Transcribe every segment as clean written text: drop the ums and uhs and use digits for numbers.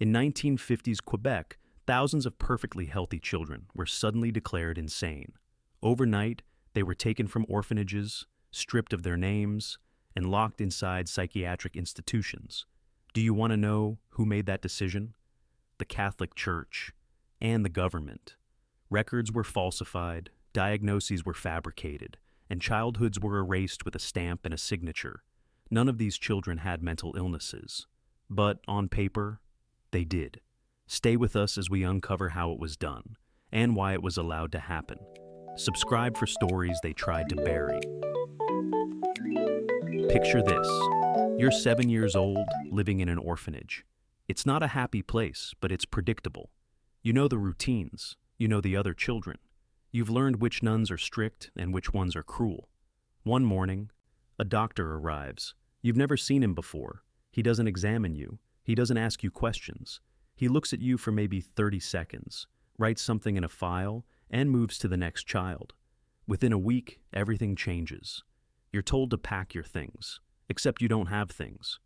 In 1950s Quebec, thousands of perfectly healthy children were suddenly declared insane. Overnight, they were taken from orphanages, stripped of their names, and locked inside psychiatric institutions. Do you want to know who made that decision? The Catholic Church and the government. Records were falsified, diagnoses were fabricated, and childhoods were erased with a stamp and a signature. None of these children had mental illnesses, but on paper, they did. Stay with us as we uncover how it was done and why it was allowed to happen. Subscribe for stories they tried to bury. Picture this. You're 7 years old, living in an orphanage. It's not a happy place, but it's predictable. You know the routines. You know the other children. You've learned which nuns are strict and which ones are cruel. One morning, a doctor arrives. You've never seen him before. He doesn't examine you. He doesn't ask you questions. He looks at you for maybe 30 seconds, writes something in a file, and moves to the next child. Within a week, everything changes. You're told to pack your things, except you don't have things.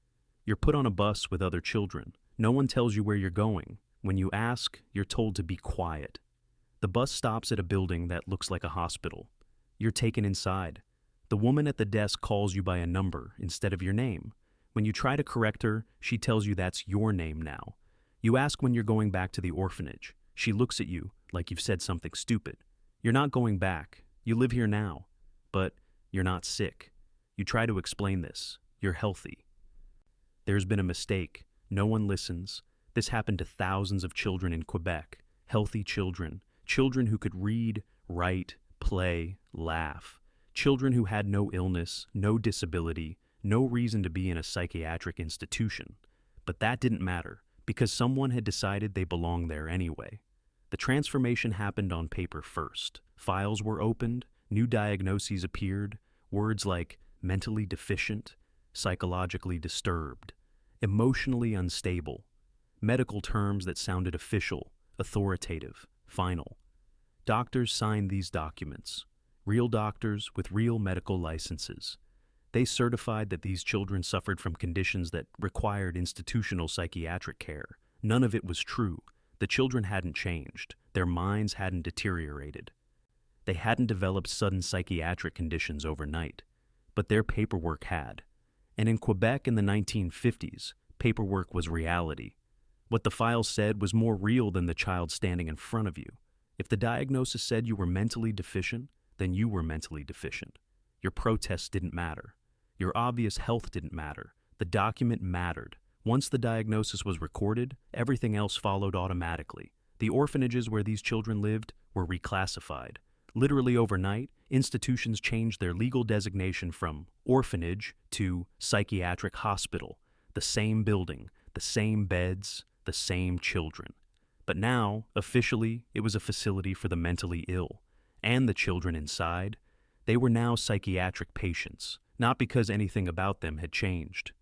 You're put on a bus with other children. No one tells you where you're going. When you ask, you're told to be quiet. The bus stops at a building that looks like a hospital. You're taken inside. The woman at the desk calls you by a number instead of your name. When you try to correct her, she tells you that's your name now. You ask when you're going back to the orphanage. She looks at you like you've said something stupid. You're not going back. You live here now. But you're not sick. You try to explain this. You're healthy. There's been a mistake. No one listens. This happened to thousands of children in Quebec. Healthy children. Children who could read, write, play, laugh. Children who had no illness, no disability, no reason to be in a psychiatric institution. But that didn't matter, because someone had decided they belonged there anyway. The transformation happened on paper first. Files were opened, new diagnoses appeared, words like mentally deficient, psychologically disturbed, emotionally unstable, medical terms that sounded official, authoritative, final. Doctors signed these documents, real doctors with real medical licenses. They certified that these children suffered from conditions that required institutional psychiatric care. None of it was true. The children hadn't changed. Their minds hadn't deteriorated. They hadn't developed sudden psychiatric conditions overnight. But their paperwork had. And in Quebec in the 1950s, paperwork was reality. What the file said was more real than the child standing in front of you. If the diagnosis said you were mentally deficient, then you were mentally deficient. Your protests didn't matter. Your obvious health didn't matter. The document mattered. Once the diagnosis was recorded, everything else followed automatically. The orphanages where these children lived were reclassified. Literally overnight, institutions changed their legal designation from orphanage to psychiatric hospital. The same building, the same beds, the same children. But now, officially, it was a facility for the mentally ill. And the children inside, they were now psychiatric patients, not because anything about them had changed,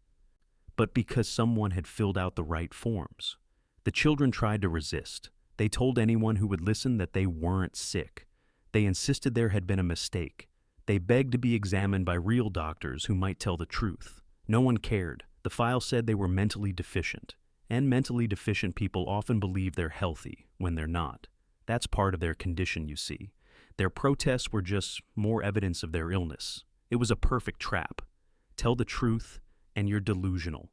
but because someone had filled out the right forms. The children tried to resist. They told anyone who would listen that they weren't sick. They insisted there had been a mistake. They begged to be examined by real doctors who might tell the truth. No one cared. The file said they were mentally deficient. And mentally deficient people often believe they're healthy when they're not. That's part of their condition, you see. Their protests were just more evidence of their illness. It was a perfect trap. Tell the truth, and you're delusional.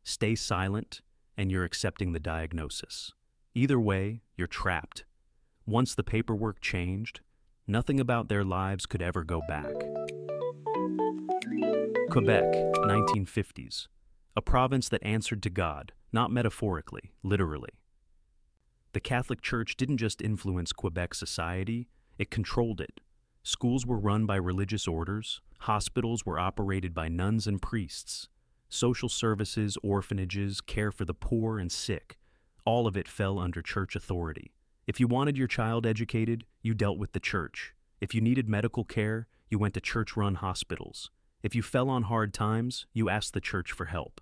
Stay silent, and you're accepting the diagnosis. Either way, you're trapped. Once the paperwork changed, nothing about their lives could ever go back. Quebec, 1950s. A province that answered to God, not metaphorically, literally. The Catholic Church didn't just influence Quebec society, it controlled it. Schools were run by religious orders, hospitals were operated by nuns and priests, social services, orphanages, care for the poor and sick, all of it fell under church authority. If you wanted your child educated, you dealt with the church. If you needed medical care, you went to church-run hospitals. If you fell on hard times, you asked the church for help.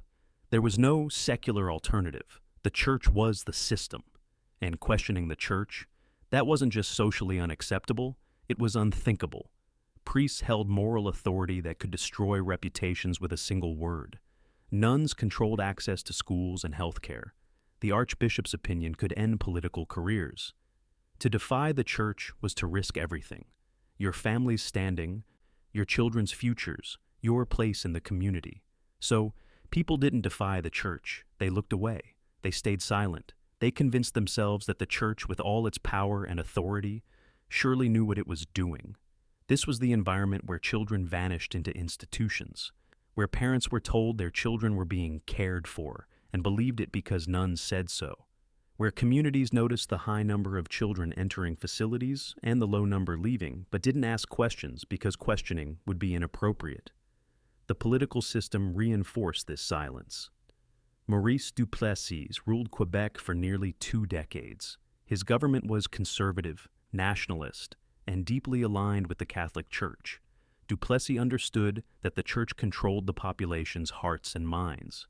There was no secular alternative. The church was the system. And questioning the church, that wasn't just socially unacceptable, it was unthinkable. Priests held moral authority that could destroy reputations with a single word. Nuns controlled access to schools and healthcare. the archbishop's opinion could end political careers. To defy the church was to risk everything: your family's standing, your children's futures, your place in the community. So, people didn't defy the church. They looked away. They stayed silent. They convinced themselves that the church, with all its power and authority, surely knew what it was doing. This was the environment where children vanished into institutions, where parents were told their children were being cared for and believed it because nuns said so, where communities noticed the high number of children entering facilities and the low number leaving, but didn't ask questions because questioning would be inappropriate. The political system reinforced this silence. Maurice Duplessis ruled Quebec for nearly 2 decades. His government was conservative, nationalist, and deeply aligned with the Catholic Church. Duplessis understood that the church controlled the population's hearts and minds.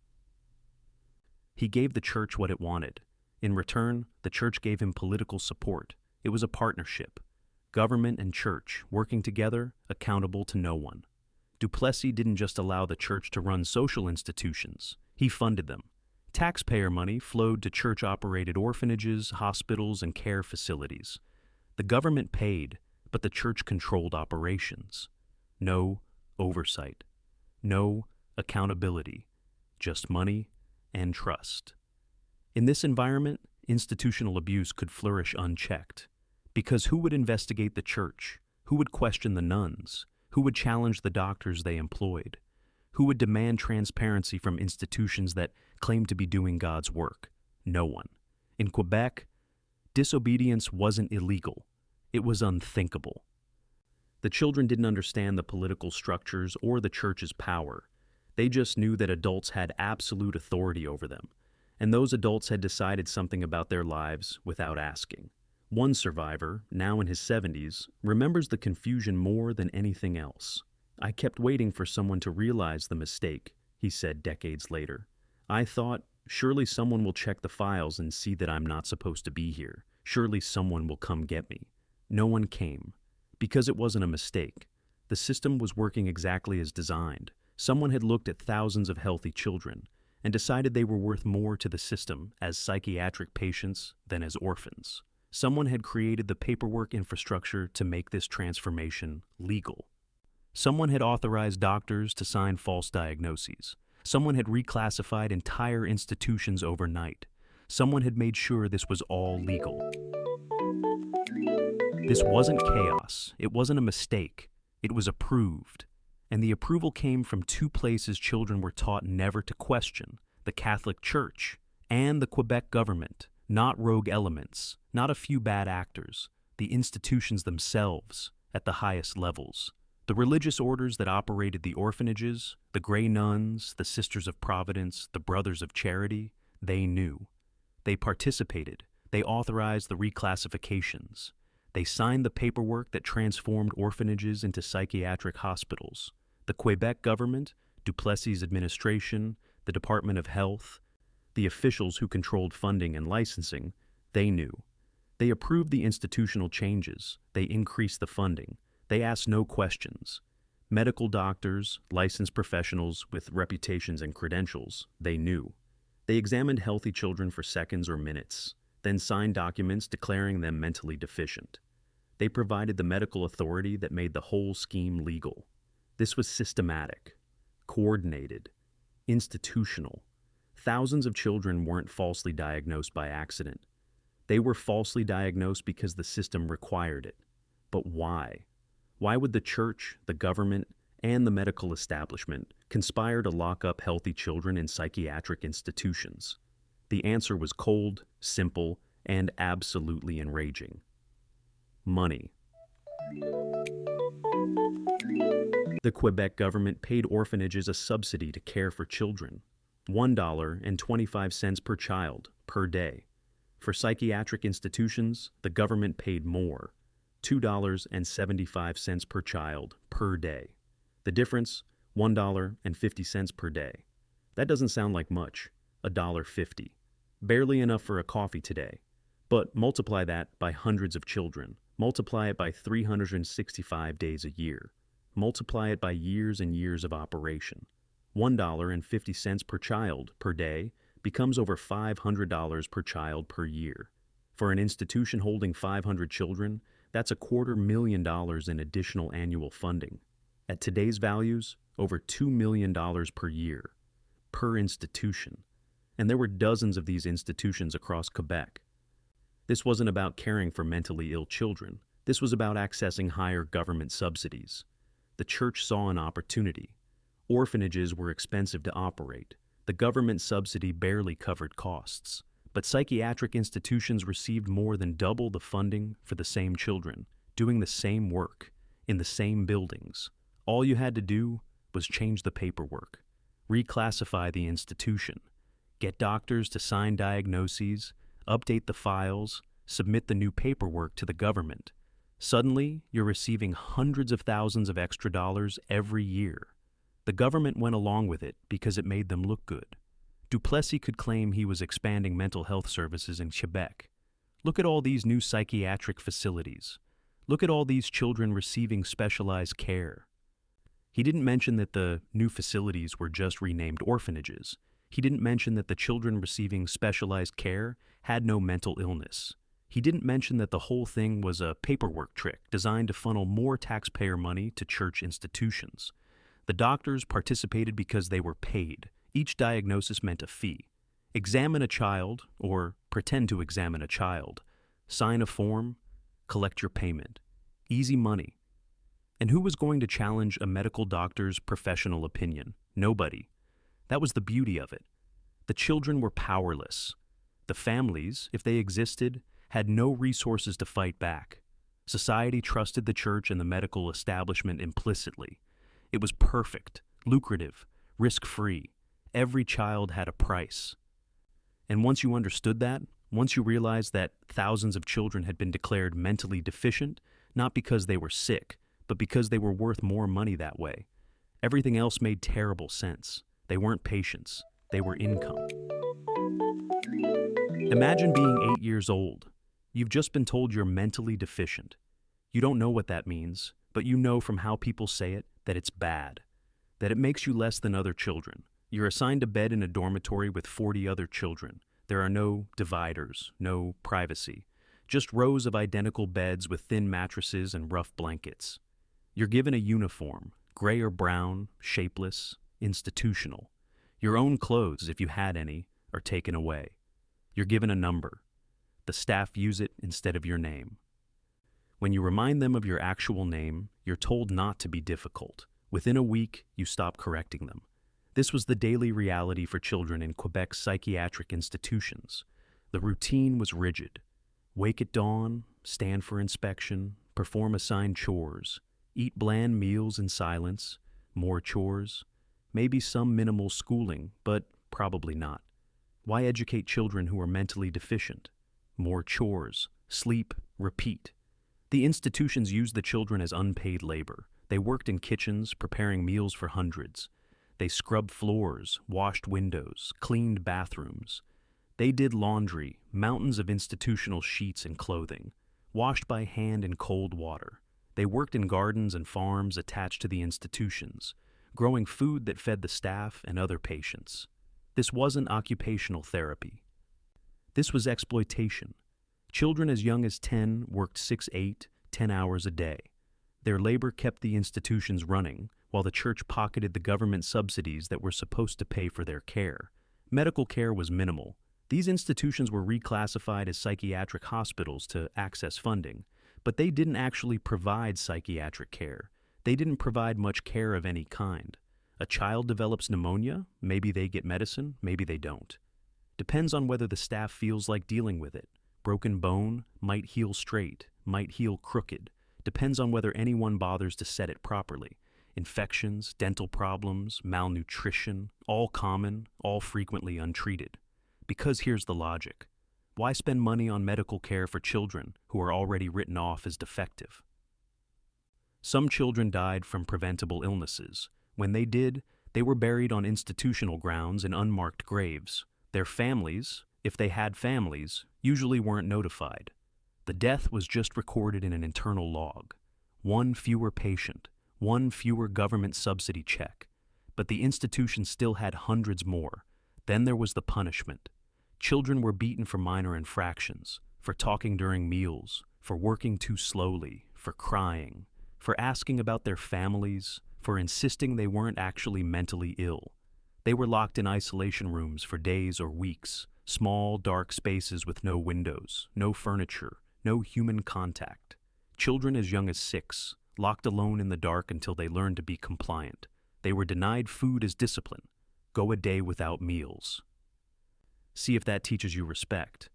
He gave the church what it wanted. In return, the church gave him political support. It was a partnership. Government and church working together, accountable to no one. Duplessis didn't just allow the church to run social institutions. He funded them. Taxpayer money flowed to church-operated orphanages, hospitals, and care facilities. The government paid, but the church controlled operations. No oversight. No accountability. Just money and trust. In this environment, institutional abuse could flourish unchecked. Because who would investigate the church? Who would question the nuns? Who would challenge the doctors they employed? Who would demand transparency from institutions that claimed to be doing God's work? No one. In Quebec, disobedience wasn't illegal. It was unthinkable. The children didn't understand the political structures or the church's power. They just knew that adults had absolute authority over them, and those adults had decided something about their lives without asking. One survivor, now in his 70s, remembers the confusion more than anything else. "I kept waiting for someone to realize the mistake," he said decades later. "I thought, surely someone will check the files and see that I'm not supposed to be here. Surely someone will come get me." No one came. Because it wasn't a mistake. The system was working exactly as designed. Someone had looked at thousands of healthy children and decided they were worth more to the system as psychiatric patients than as orphans. Someone had created the paperwork infrastructure to make this transformation legal. Someone had authorized doctors to sign false diagnoses. Someone had reclassified entire institutions overnight. Someone had made sure this was all legal. This wasn't chaos. It wasn't a mistake. It was approved. And the approval came from 2 places children were taught never to question: the Catholic Church and the Quebec government. Not rogue elements, not a few bad actors, the institutions themselves at the highest levels. The religious orders that operated the orphanages, the Grey Nuns, the Sisters of Providence, the Brothers of Charity, they knew. They participated. They authorized the reclassifications. They signed the paperwork that transformed orphanages into psychiatric hospitals. The Quebec government, Duplessis' administration, the Department of Health, the officials who controlled funding and licensing, they knew. They approved the institutional changes. They increased the funding. They asked no questions. Medical doctors, licensed professionals with reputations and credentials, they knew. They examined healthy children for seconds or minutes, then signed documents declaring them mentally deficient. They provided the medical authority that made the whole scheme legal. This was systematic, coordinated, institutional. Thousands of children weren't falsely diagnosed by accident. They were falsely diagnosed because the system required it. But why? Why would the church, the government, and the medical establishment conspire to lock up healthy children in psychiatric institutions? The answer was cold, simple, and absolutely enraging. Money. The Quebec government paid orphanages a subsidy to care for children. $1.25 per child per day. For psychiatric institutions, the government paid more, $2.75 per child per day. The difference, $1.50 per day. That doesn't sound like much, $1.50. Barely enough for a coffee today. But multiply that by hundreds of children. Multiply it by 365 days a year. Multiply it by years and years of operation. $1.50 per child per day becomes over $500 per child per year. For an institution holding 500 children, that's $250,000 in additional annual funding. At today's values, over $2 million per year, per institution. And there were dozens of these institutions across Quebec. This wasn't about caring for mentally ill children. This was about accessing higher government subsidies. The church saw an opportunity. Orphanages were expensive to operate. The government subsidy barely covered costs. But psychiatric institutions received more than double the funding for the same children, doing the same work, in the same buildings. All you had to do was change the paperwork, reclassify the institution, get doctors to sign diagnoses, update the files, submit the new paperwork to the government. Suddenly, you're receiving hundreds of thousands of extra dollars every year. The government went along with it because it made them look good. Duplessis could claim he was expanding mental health services in Quebec. Look at all these new psychiatric facilities. Look at all these children receiving specialized care. He didn't mention that the new facilities were just renamed orphanages. He didn't mention that the children receiving specialized care had no mental illness. He didn't mention that the whole thing was a paperwork trick designed to funnel more taxpayer money to church institutions. The doctors participated because they were paid. Each diagnosis meant a fee. Examine a child, or pretend to examine a child. Sign a form, collect your payment. Easy money. And who was going to challenge a medical doctor's professional opinion? Nobody. That was the beauty of it. The children were powerless. The families, if they existed, had no resources to fight back. Society trusted the church and the medical establishment implicitly. It was perfect, lucrative, risk-free. Every child had a price. And once you understood that, once you realized that thousands of children had been declared mentally deficient, not because they were sick, but because they were worth more money that way, everything else made terrible sense. They weren't patients, they were income. Imagine being 8 years old. You've just been told you're mentally deficient. You don't know what that means, but you know from how people say it that it's bad, that it makes you less than other children. You're assigned a bed in a dormitory with 40 other children. There are no dividers, no privacy, just rows of identical beds with thin mattresses and rough blankets. You're given a uniform, gray or brown, shapeless, institutional. Your own clothes, if you had any, are taken away. You're given a number. The staff use it instead of your name. When you remind them of your actual name, you're told not to be difficult. Within a week, you stop correcting them. This was the daily reality for children in Quebec's psychiatric institutions. The routine was rigid. Wake at dawn, stand for inspection, perform assigned chores, eat bland meals in silence, more chores, maybe some minimal schooling, but probably not. Why educate children who are mentally deficient? More chores, sleep, repeat. The institutions used the children as unpaid labor. They worked in kitchens, preparing meals for hundreds. They scrubbed floors, washed windows, cleaned bathrooms. They did laundry, mountains of institutional sheets and clothing, washed by hand in cold water. They worked in gardens and farms attached to the institutions, growing food that fed the staff and other patients. This wasn't occupational therapy. This was exploitation. Children as young as 10 worked 6, 8, 10 hours a day. Their labor kept the institutions running, while the church pocketed the government subsidies that were supposed to pay for their care. Medical care was minimal. These institutions were reclassified as psychiatric hospitals to access funding, but they didn't actually provide psychiatric care. They didn't provide much care of any kind. A child develops pneumonia, maybe they get medicine, maybe they don't. Depends on whether the staff feels like dealing with it. Broken bone might heal straight, might heal crooked. Depends on whether anyone bothers to set it properly. Infections, dental problems, malnutrition, all common, all frequently untreated. Because here's the logic. Why spend money on medical care for children who are already written off as defective? Some children died from preventable illnesses. When they did, they were buried on institutional grounds in unmarked graves. Their families, if they had families, usually weren't notified. The death was just recorded in an internal log. One fewer patient, one fewer government subsidy check. But the institution still had hundreds more. Then there was the punishment. Children were beaten for minor infractions, for talking during meals, for working too slowly, for crying, for asking about their families, for insisting they weren't actually mentally ill. They were locked in isolation rooms for days or weeks, small, dark spaces with no windows, no furniture, no human contact. Children as young as 6, locked alone in the dark until they learned to be compliant. They were denied food as discipline. Go a day without meals. See if that teaches you respect.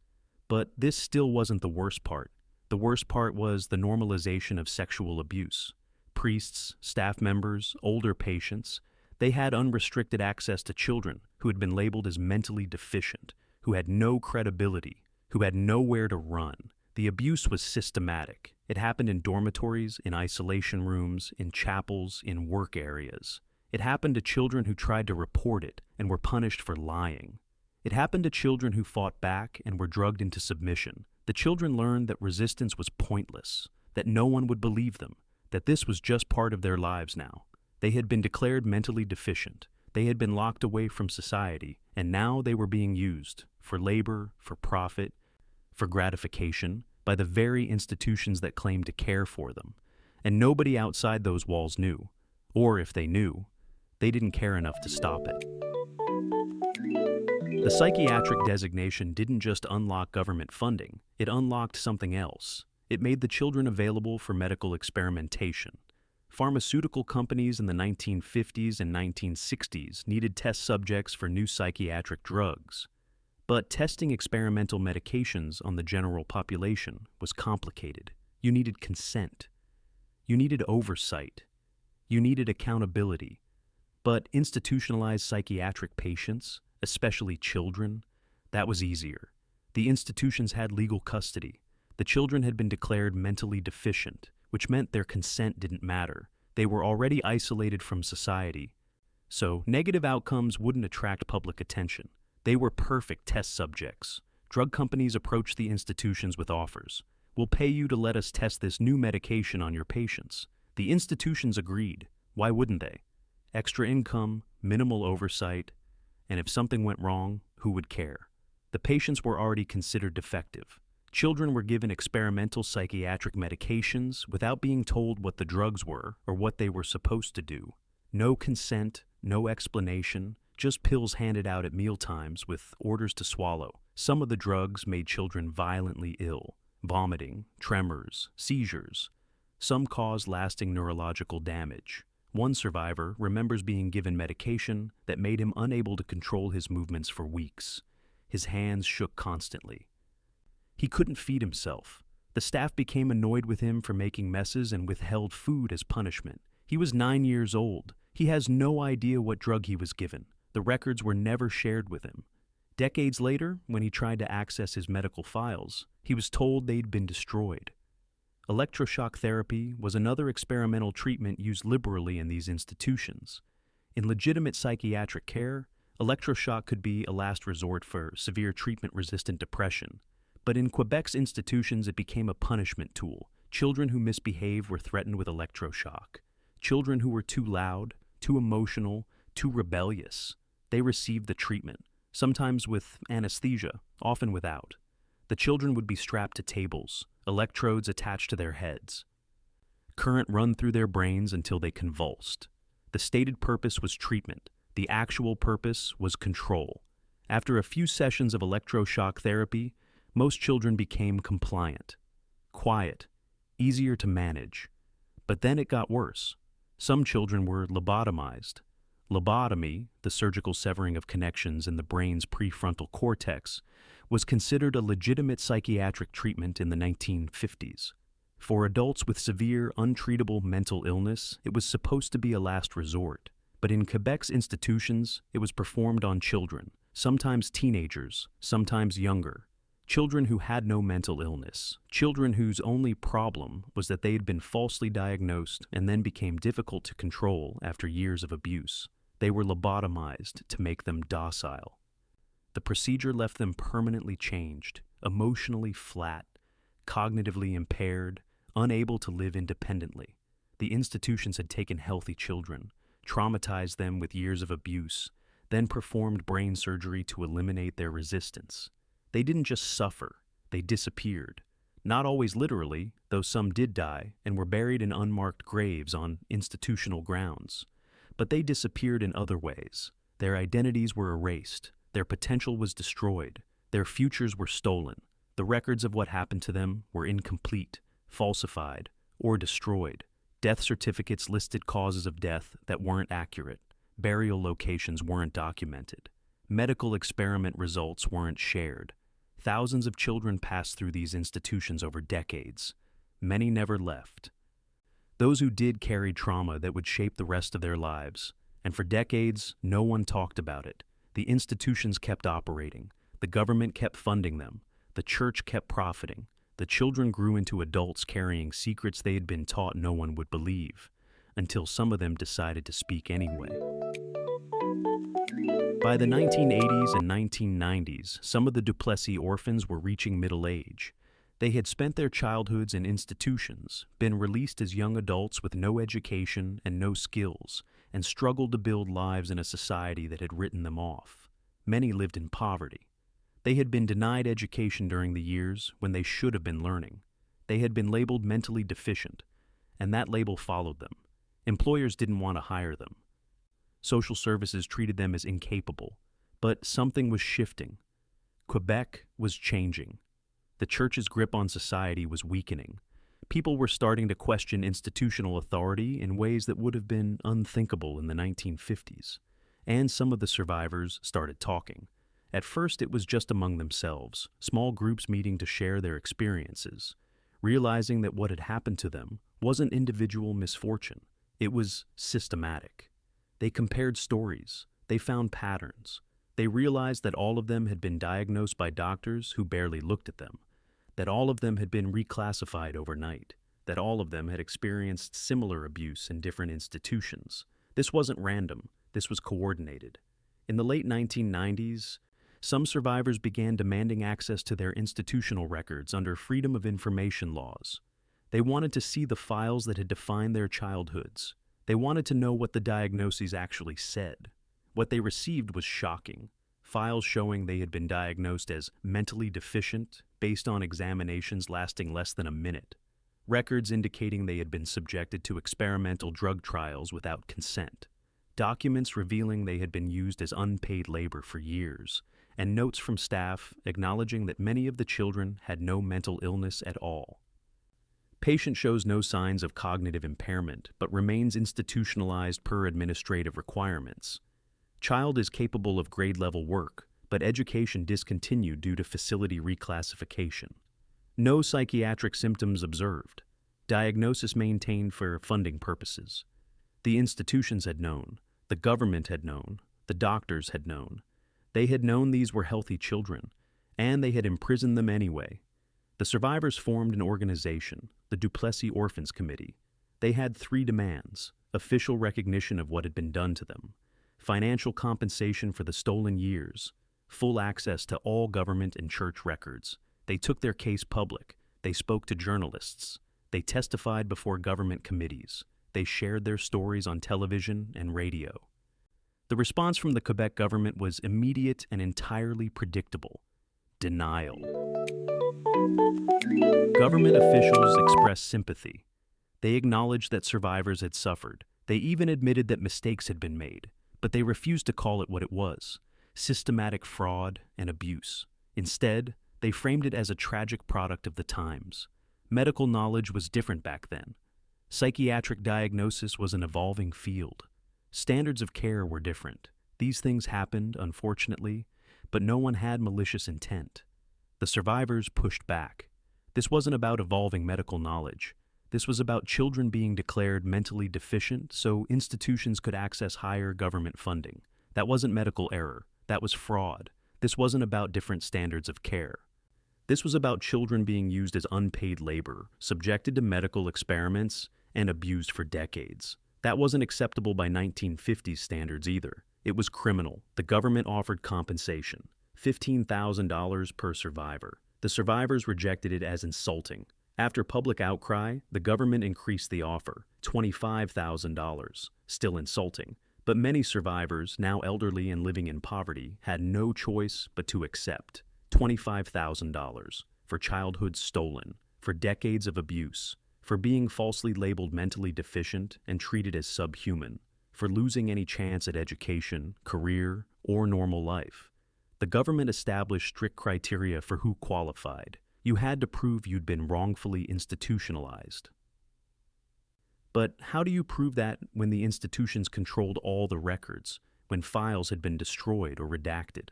But this still wasn't the worst part. The worst part was the normalization of sexual abuse. Priests, staff members, older patients, they had unrestricted access to children who had been labeled as mentally deficient, who had no credibility, who had nowhere to run. The abuse was systematic. It happened in dormitories, in isolation rooms, in chapels, in work areas. It happened to children who tried to report it and were punished for lying. It happened to children who fought back and were drugged into submission. The children learned that resistance was pointless, that no one would believe them, that this was just part of their lives now. They had been declared mentally deficient. They had been locked away from society, and now they were being used for labor, for profit, for gratification by the very institutions that claimed to care for them. And nobody outside those walls knew, or if they knew, they didn't care enough to stop it. The psychiatric designation didn't just unlock government funding, it unlocked something else. It made the children available for medical experimentation. Pharmaceutical companies in the 1950s and 1960s needed test subjects for new psychiatric drugs. But testing experimental medications on the general population was complicated. You needed consent. You needed oversight. You needed accountability. But institutionalized psychiatric patients, especially children, that was easier. The institutions had legal custody. The children had been declared mentally deficient, which meant their consent didn't matter. They were already isolated from society. So negative outcomes wouldn't attract public attention. They were perfect test subjects. Drug companies approached the institutions with offers. We'll pay you to let us test this new medication on your patients. The institutions agreed. Why wouldn't they? Extra income, minimal oversight, and if something went wrong, who would care? The patients were already considered defective. Children were given experimental psychiatric medications without being told what the drugs were or what they were supposed to do. No consent, no explanation, just pills handed out at mealtimes with orders to swallow. Some of the drugs made children violently ill, vomiting, tremors, seizures. Some caused lasting neurological damage. One survivor remembers being given medication that made him unable to control his movements for weeks. His hands shook constantly. He couldn't feed himself. The staff became annoyed with him for making messes and withheld food as punishment. He was 9 years old. He has no idea what drug he was given. The records were never shared with him. Decades later, when he tried to access his medical files, he was told they'd been destroyed. Electroshock therapy was another experimental treatment used liberally in these institutions. In legitimate psychiatric care, electroshock could be a last resort for severe treatment-resistant depression. But in Quebec's institutions, it became a punishment tool. Children who misbehaved were threatened with electroshock. Children who were too loud, too emotional, too rebellious, they received the treatment, sometimes with anesthesia, often without. The children would be strapped to tables, electrodes attached to their heads. Current run through their brains until they convulsed. The stated purpose was treatment. The actual purpose was control. After a few sessions of electroshock therapy, most children became compliant, quiet, easier to manage. But then it got worse. Some children were lobotomized. Lobotomy, the surgical severing of connections in the brain's prefrontal cortex, was considered a legitimate psychiatric treatment in the 1950s. For adults with severe, untreatable mental illness, it was supposed to be a last resort. But in Quebec's institutions, it was performed on children, sometimes teenagers, sometimes younger. Children who had no mental illness, children whose only problem was that they had been falsely diagnosed and then became difficult to control after years of abuse. They were lobotomized to make them docile. The procedure left them permanently changed, emotionally flat, cognitively impaired, unable to live independently. The institutions had taken healthy children, traumatized them with years of abuse, then performed brain surgery to eliminate their resistance. They didn't just suffer, they disappeared. Not always literally, though some did die and were buried in unmarked graves on institutional grounds. But they disappeared in other ways. Their identities were erased, their potential was destroyed, their futures were stolen. The records of what happened to them were incomplete, falsified, or destroyed. Death certificates listed causes of death that weren't accurate. Burial locations weren't documented. Medical experiment results weren't shared. Thousands of children passed through these institutions over decades. Many never left. Those who did carried trauma that would shape the rest of their lives, and for decades, no one talked about it. The institutions kept operating. The government kept funding them. The church kept profiting. The children grew into adults carrying secrets they had been taught no one would believe, until some of them decided to speak anyway. By the 1980s and 1990s, some of the Duplessis orphans were reaching middle age. They had spent their childhoods in institutions, been released as young adults with no education and no skills, and struggled to build lives in a society that had written them off. Many lived in poverty. They had been denied education during the years when they should have been learning. They had been labeled mentally deficient, and that label followed them. Employers didn't want to hire them. Social services treated them as incapable, but something was shifting. Quebec was changing. The church's grip on society was weakening. People were starting to question institutional authority in ways that would have been unthinkable in the 1950s. And some of the survivors started talking. At first, it was just among themselves, small groups meeting to share their experiences, realizing that what had happened to them wasn't individual misfortune. It was systematic. They compared stories. They found patterns. They realized that all of them had been diagnosed by doctors who barely looked at them, that all of them had been reclassified overnight, that all of them had experienced similar abuse in different institutions. This wasn't random. This was coordinated. In the late 1990s, some survivors began demanding access to their institutional records under Freedom of Information laws. They wanted to see the files that had defined their childhoods. They wanted to know what the diagnoses actually said. What they received was shocking. Files showing they had been diagnosed as mentally deficient based on examinations lasting less than a minute. Records indicating they had been subjected to experimental drug trials without consent. Documents revealing they had been used as unpaid labor for years. And notes from staff acknowledging that many of the children had no mental illness at all. Patient shows no signs of cognitive impairment, but remains institutionalized per administrative requirements. Child is capable of grade-level work, but education discontinued due to facility reclassification. No psychiatric symptoms observed. Diagnosis maintained for funding purposes. The institutions had known. The government had known. The doctors had known. They had known these were healthy children, and they had imprisoned them anyway. The survivors formed an organization, the Duplessis Orphans Committee. They had 3 demands: official recognition of what had been done to them, financial compensation for the stolen years, full access to all government and church records. They took their case public. They spoke to journalists. They testified before government committees. They shared their stories on television and radio. The response from the Quebec government was immediate and entirely predictable: denial. Government officials expressed sympathy. They acknowledged that survivors had suffered. They even admitted that mistakes had been made, but they refused to call it what it was: systematic fraud and abuse. Instead, they framed it as a tragic product of the times. Medical knowledge was different back then. Psychiatric diagnosis was an evolving field. Standards of care were different. These things happened, unfortunately, but no one had malicious intent. The survivors pushed back. This wasn't about evolving medical knowledge. This was about children being declared mentally deficient so institutions could access higher government funding. That wasn't medical error. That was fraud. This wasn't about different standards of care. This was about children being used as unpaid labor, subjected to medical experiments, and abused for decades. That wasn't acceptable by 1950s standards either. It was criminal. The government offered compensation, $15,000 per survivor. The survivors rejected it as insulting. After public outcry, the government increased the offer, $25,000, still insulting, But many survivors, now elderly and living in poverty, had no choice but to accept $25,000 for childhood stolen, for decades of abuse, for being falsely labeled mentally deficient and treated as subhuman, for losing any chance at education, career, or normal life. The government established strict criteria for who qualified. You had to prove you'd been wrongfully institutionalized. But how do you prove that when the institutions controlled all the records, when files had been destroyed or redacted?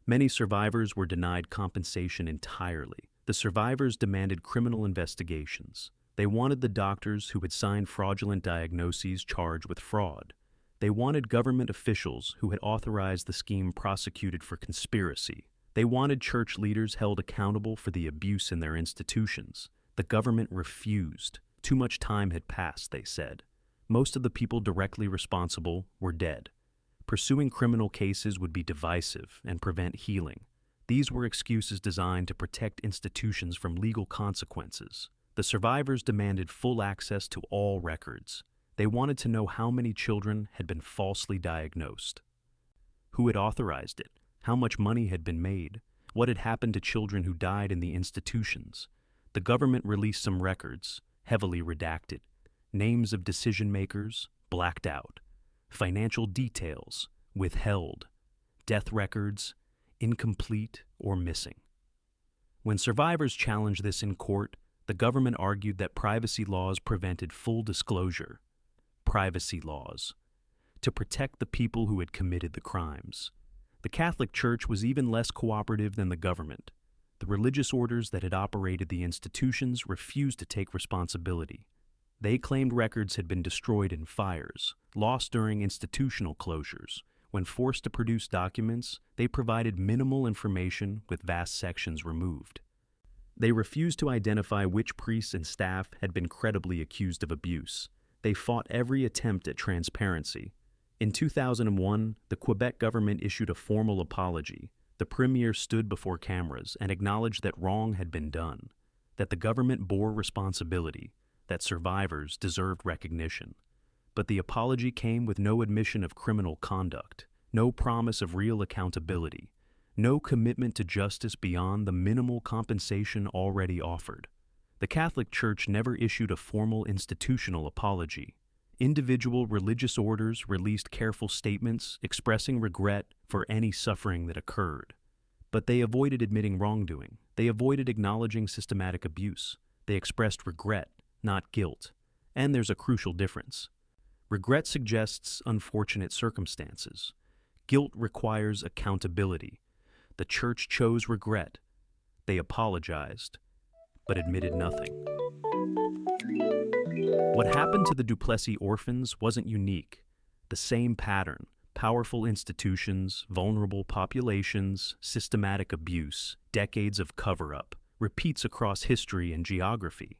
Many survivors were denied compensation entirely. The survivors demanded criminal investigations. They wanted the doctors who had signed fraudulent diagnoses charged with fraud. They wanted government officials who had authorized the scheme prosecuted for conspiracy. They wanted church leaders held accountable for the abuse in their institutions. The government refused. Too much time had passed, they said. Most of the people directly responsible were dead. Pursuing criminal cases would be divisive and prevent healing. These were excuses designed to protect institutions from legal consequences. The survivors demanded full access to all records. They wanted to know how many children had been falsely diagnosed, who had authorized it, how much money had been made, what had happened to children who died in the institutions. The government released some records, heavily redacted, names of decision-makers blacked out, financial details withheld, death records incomplete or missing. When survivors challenged this in court, the government argued that privacy laws prevented full disclosure. Privacy laws, to protect the people who had committed the crimes. The Catholic Church was even less cooperative than the government. The religious orders that had operated the institutions refused to take responsibility. They claimed records had been destroyed in fires, lost during institutional closures. When forced to produce documents, they provided minimal information with vast sections removed. They refused to identify which priests and staff had been credibly accused of abuse. They fought every attempt at transparency. In 2001, the Quebec government issued a formal apology. The premier stood before cameras and acknowledged that wrong had been done, that the government bore responsibility, that survivors deserved recognition. But the apology came with no admission of criminal conduct, no promise of real accountability, no commitment to justice beyond the minimal compensation already offered. The Catholic Church never issued a formal institutional apology. Individual religious orders released careful statements expressing regret for any suffering that occurred. But they avoided admitting wrongdoing. They avoided acknowledging systematic abuse. They expressed regret, not guilt. And there's a crucial difference. Regret suggests unfortunate circumstances. Guilt requires accountability. The Church chose regret. They apologized, but admitted nothing. What happened to the Duplessis Orphans wasn't unique. The same pattern: powerful institutions, vulnerable populations, systematic abuse, decades of cover-up, repeats across history and geography.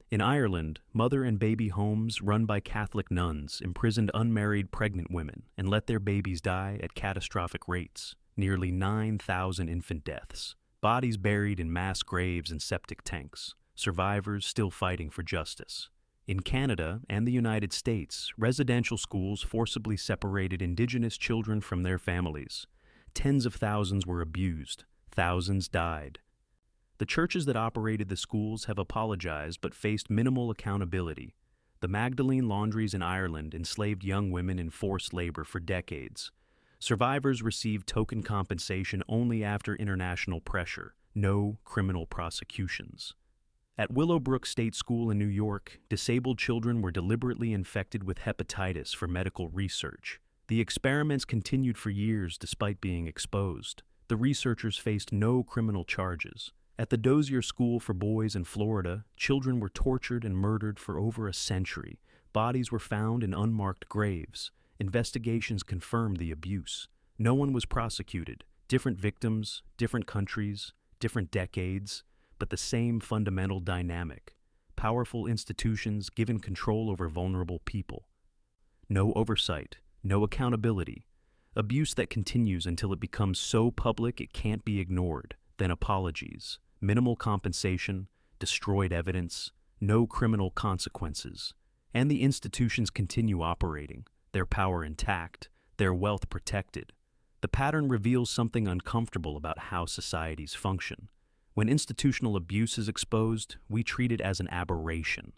In Ireland, mother and baby homes run by Catholic nuns imprisoned unmarried pregnant women and let their babies die at catastrophic rates. Nearly 9,000 infant deaths, bodies buried in mass graves and septic tanks, survivors still fighting for justice. In Canada and the United States, residential schools forcibly separated Indigenous children from their families. Tens of thousands were abused, thousands died. The churches that operated the schools have apologized but faced minimal accountability. The Magdalene laundries in Ireland enslaved young women in forced labor for decades. Survivors received token compensation only after international pressure, no criminal prosecutions. At Willowbrook State School in New York, disabled children were deliberately infected with hepatitis for medical research. The experiments continued for years despite being exposed. The researchers faced no criminal charges. At the Dozier School for Boys in Florida, children were tortured and murdered for over a century. Bodies were found in unmarked graves. Investigations confirmed the abuse. No one was prosecuted. Different victims, different countries, different decades, but the same fundamental dynamic. Powerful institutions given control over vulnerable people. No oversight, no accountability. Abuse that continues until it becomes so public it can't be ignored. Then apologies, minimal compensation, destroyed evidence, no criminal consequences. And the institutions continue operating, their power intact, their wealth protected. The pattern reveals something uncomfortable about how societies function. When institutional abuse is exposed, we treat it as an aberration,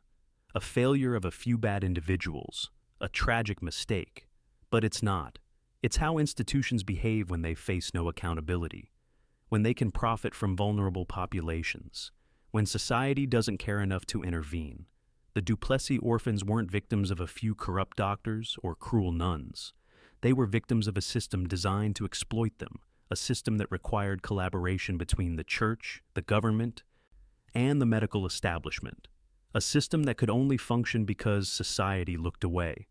a failure of a few bad individuals, a tragic mistake. But it's not. It's how institutions behave when they face no accountability, when they can profit from vulnerable populations, when society doesn't care enough to intervene. The Duplessis orphans weren't victims of a few corrupt doctors or cruel nuns. They were victims of a system designed to exploit them, a system that required collaboration between the church, the government, and the medical establishment. A system that could only function because society looked away.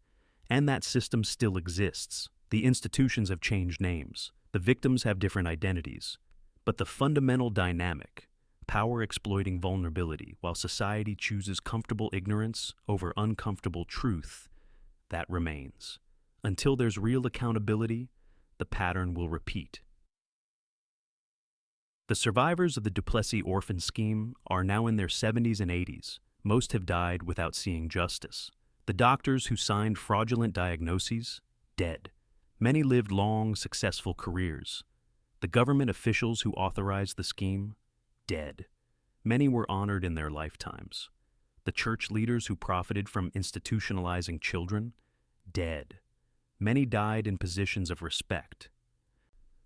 And that system still exists. The institutions have changed names. The victims have different identities. But the fundamental dynamic, power exploiting vulnerability while society chooses comfortable ignorance over uncomfortable truth, that remains. Until there's real accountability, the pattern will repeat. The survivors of the Duplessis orphan scheme are now in their 70s and 80s. Most have died without seeing justice. The doctors who signed fraudulent diagnoses, dead. Many lived long, successful careers. The government officials who authorized the scheme, dead. Many were honored in their lifetimes. The church leaders who profited from institutionalizing children, dead. Many died in positions of respect.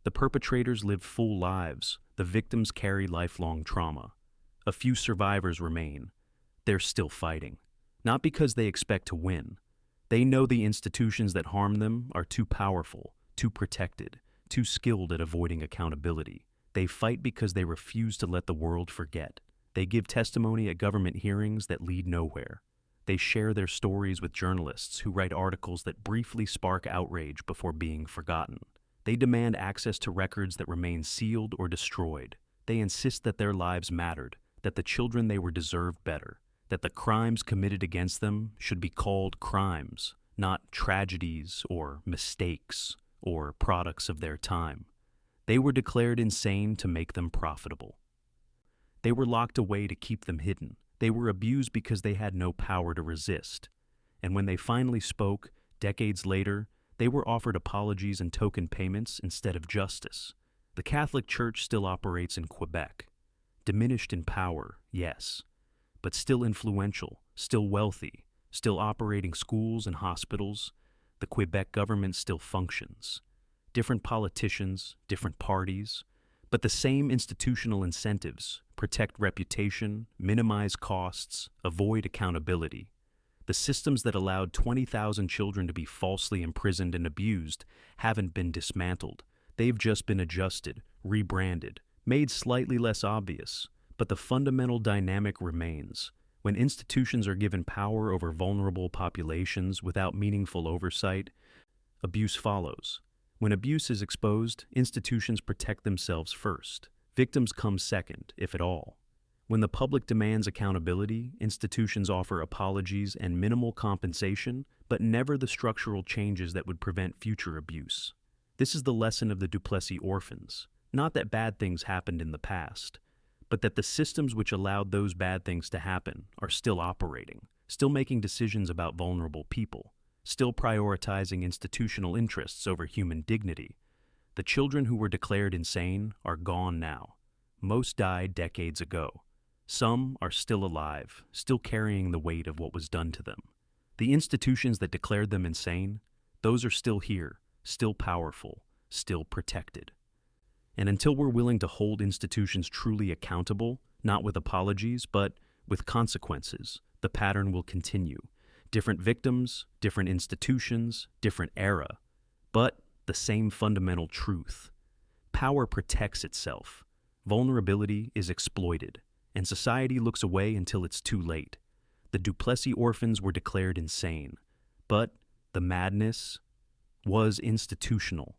The perpetrators lived full lives. The victims carry lifelong trauma. A few survivors remain. They're still fighting. Not because they expect to win. They know the institutions that harm them are too powerful, too protected, too skilled at avoiding accountability. They fight because they refuse to let the world forget. They give testimony at government hearings that lead nowhere. They share their stories with journalists who write articles that briefly spark outrage before being forgotten. They demand access to records that remain sealed or destroyed. They insist that their lives mattered, that the children they were deserved better, that the crimes committed against them should be called crimes, not tragedies or mistakes or products of their time. They were declared insane to make them profitable. They were locked away to keep them hidden. They were abused because they had no power to resist. And when they finally spoke, decades later, they were offered apologies and token payments instead of justice. The Catholic Church still operates in Quebec. Diminished in power, yes, but still influential, still wealthy, still operating schools and hospitals. The Quebec government still functions. Different politicians, different parties, but the same institutional incentives: protect reputation, minimize costs, avoid accountability. The systems that allowed 20,000 children to be falsely imprisoned and abused haven't been dismantled. They've just been adjusted, rebranded, made slightly less obvious. But the fundamental dynamic remains. When institutions are given power over vulnerable populations without meaningful oversight, abuse follows. When abuse is exposed, institutions protect themselves first. Victims come second, if at all. When the public demands accountability, institutions offer apologies and minimal compensation, but never the structural changes that would prevent future abuse. This is the lesson of the Duplessis orphans. Not that bad things happened in the past, but that the systems which allowed those bad things to happen are still operating, still making decisions about vulnerable people, still prioritizing institutional interests over human dignity. The children who were declared insane are gone now. Most died decades ago. Some are still alive, still carrying the weight of what was done to them. The institutions that declared them insane, those are still here, still powerful, still protected. And until we're willing to hold institutions truly accountable, not with apologies, but with consequences, the pattern will continue. Different victims, different institutions, different era, but the same fundamental truth. Power protects itself. Vulnerability is exploited, and society looks away until it's too late. The Duplessis orphans were declared insane, but the madness was institutional.